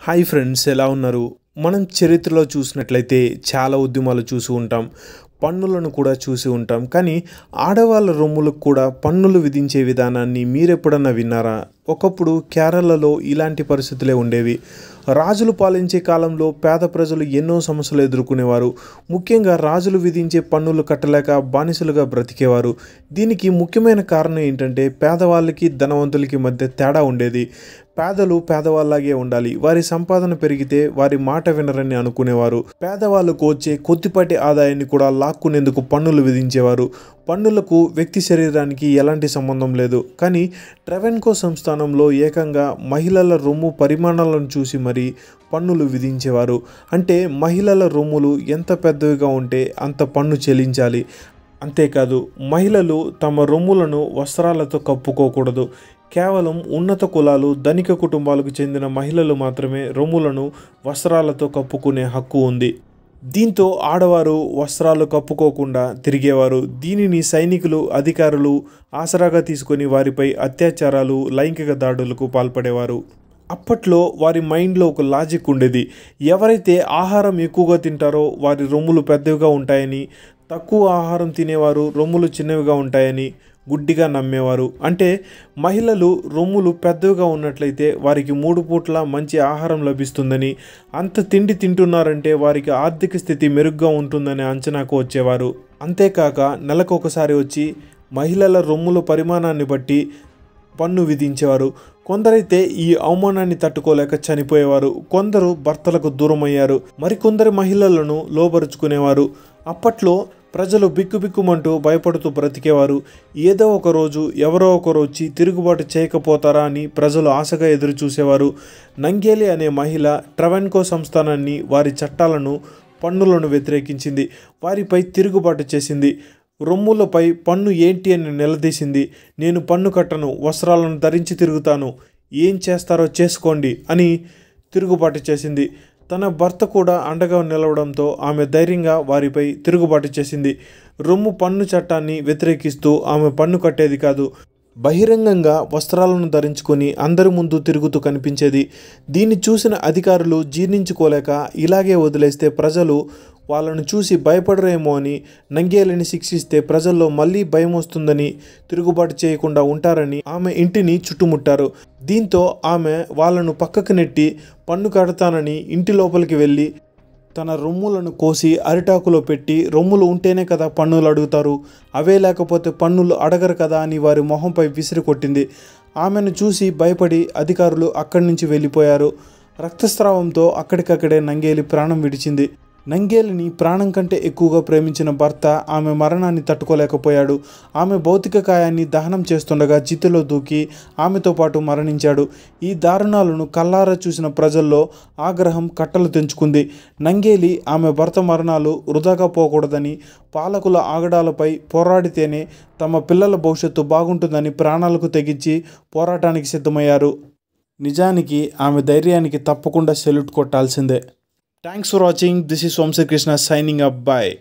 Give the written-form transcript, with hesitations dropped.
Hi friends, ఎలా ఉన్నారు? మనం చరిత్రలో చూసినట్లయితే చాలా ఉద్యమాలు చూసి ఉంటాం, పన్నులను కూడా చూసి ఉంటాం. కానీ ఆడవాళ్ళ రొమ్ములకు కూడా పన్నులు విధించే విధానాన్ని మీరెప్పుడన్నా విన్నారా? ఒకప్పుడు కేరళలో ఇలాంటి పరిస్థితులే ఉండేవి. రాజులు పాలించే కాలంలో పేద ప్రజలు ఎన్నో సమస్యలు ఎదుర్కొనేవారు. ముఖ్యంగా రాజులు విధించే పన్నులు కట్టలేక బానిసలుగా బ్రతికేవారు. దీనికి ముఖ్యమైన కారణం ఏంటంటే పేదవాళ్ళకి ధనవంతులకి మధ్య తేడా ఉండేది. పేదలు పేదవాళ్ళలాగే ఉండాలి, వారి సంపాదన పెరిగితే వారి మాట వినరని అనుకునేవారు. పేదవాళ్ళకు వచ్చే కొద్దిపాటి ఆదాయాన్ని కూడా లాక్కునేందుకు పన్నులు విధించేవారు. పన్నులకు వ్యక్తి శరీరానికి ఎలాంటి సంబంధం లేదు. కానీ ట్రెవెన్కో సంస్థానంలో ఏకంగా మహిళల రొమ్ము పరిమాణాలను చూసి మరీ పన్నులు విధించేవారు. అంటే మహిళల రొమ్ములు ఎంత పెద్దవిగా ఉంటే అంత పన్ను చెల్లించాలి. అంతేకాదు, మహిళలు తమ రొమ్ములను వస్త్రాలతో కప్పుకోకూడదు. కేవలం ఉన్నత కులాలు, ధనిక కుటుంబాలకు చెందిన మహిళలు మాత్రమే రొమ్ములను వస్త్రాలతో కప్పుకునే హక్కు ఉంది. దీంతో ఆడవారు వస్త్రాలు కప్పుకోకుండా తిరిగేవారు. దీనిని సైనికులు, అధికారులు ఆసరాగా తీసుకొని వారిపై అత్యాచారాలు, లైంగిక దాడులకు పాల్పడేవారు. అప్పట్లో వారి మైండ్లో ఒక లాజిక్ ఉండేది. ఎవరైతే ఆహారం ఎక్కువగా తింటారో వారి రొమ్ములు పెద్దవిగా ఉంటాయని, తక్కువ ఆహారం తినేవారు రొమ్ములు చిన్నవిగా ఉంటాయని గుడ్డిగా నమ్మేవారు. అంటే మహిళలు రొమ్ములు పెద్దవిగా ఉన్నట్లయితే వారికి 3 పూట్ల మంచి ఆహారం లభిస్తుందని, అంత తిండి తింటున్నారంటే వారికి ఆర్థిక స్థితి మెరుగ్గా ఉంటుందనే అంచనాకు వచ్చేవారు. అంతేకాక నెలకొకసారి వచ్చి మహిళల రొమ్ముల పరిమాణాన్ని బట్టి పన్ను విధించేవారు. కొందరైతే ఈ అవమానాన్ని తట్టుకోలేక చనిపోయేవారు. కొందరు భర్తలకు దూరమయ్యారు. మరికొందరు మహిళలను లోబరుచుకునేవారు. అప్పట్లో ప్రజలు బిక్కుబిక్కుమంటూ భయపడుతూ బ్రతికేవారు. ఏదో ఒక రోజు ఎవరో ఒకరు వచ్చి తిరుగుబాటు చేయకపోతారా అని ప్రజలు ఆశగా ఎదురు చూసేవారు. నంగేలి అనే మహిళ ట్రెవెన్కో సంస్థానాన్ని, వారి చట్టాలను, పన్నులను వ్యతిరేకించింది. వారిపై తిరుగుబాటు చేసింది. రొమ్ములపై పన్ను ఏంటి అని నిలదీసింది. నేను పన్ను కట్టను, వస్త్రాలను ధరించి తిరుగుతాను, ఏం చేస్తారో చేసుకోండి అని తిరుగుబాటు చేసింది. తన భర్త కూడా అండగా నిలవడంతో ఆమె ధైర్యంగా వారిపై తిరుగుబాటు చేసింది. రొమ్ము పన్ను చట్టాన్ని వ్యతిరేకిస్తూ ఆమె పన్ను కట్టేది కాదు. బహిరంగంగా వస్త్రాలను ధరించుకొని అందరి ముందు తిరుగుతూ కనిపించేది. దీన్ని చూసిన అధికారులు జీర్ణించుకోలేక ఇలాగే వదిలేస్తే ప్రజలు వాళ్ళను చూసి భయపడరేమో అని, నంగేలిని శిక్షిస్తే ప్రజల్లో మళ్ళీ భయం వస్తుందని, తిరుగుబాటు చేయకుండా ఉంటారని ఆమె ఇంటిని చుట్టుముట్టారు. దీంతో ఆమె వాళ్ళను పక్కకు నెట్టి పన్ను కడతానని ఇంటి లోపలికి వెళ్ళి తన రొమ్ములను కోసి అరిటాకులో పెట్టి, రొమ్ములు ఉంటేనే కదా పన్నులు అడుగుతారు, అవే లేకపోతే పన్నులు అడగరు కదా అని వారి మొహంపై విసిరి కొట్టింది. ఆమెను చూసి భయపడి అధికారులు అక్కడి నుంచి వెళ్ళిపోయారు. రక్తస్రావంతో అక్కడికక్కడే నంగేలి ప్రాణం విడిచింది. నంగేలిని ప్రాణం కంటే ఎక్కువగా ప్రేమించిన భర్త ఆమె మరణాన్ని తట్టుకోలేకపోయాడు. ఆమె భౌతిక కాయాన్ని దహనం చేస్తుండగా చితిలో దూకి ఆమెతో పాటు మరణించాడు. ఈ దారుణాలను కల్లారా చూసిన ప్రజల్లో ఆగ్రహం కట్టలు తెంచుకుంది. నంగేలి ఆమె భర్త మరణాలు వృధాగా పోకూడదని, పాలకుల ఆగడాలపై పోరాడితేనే తమ పిల్లల భవిష్యత్తు బాగుంటుందని ప్రాణాలకు తెగించి పోరాటానికి సిద్ధమయ్యారు. నిజానికి ఆమె ధైర్యానికి తప్పకుండా salute కొట్టాల్సిందే. Thanks for watching. This is Vamsi Krishna signing up. Bye.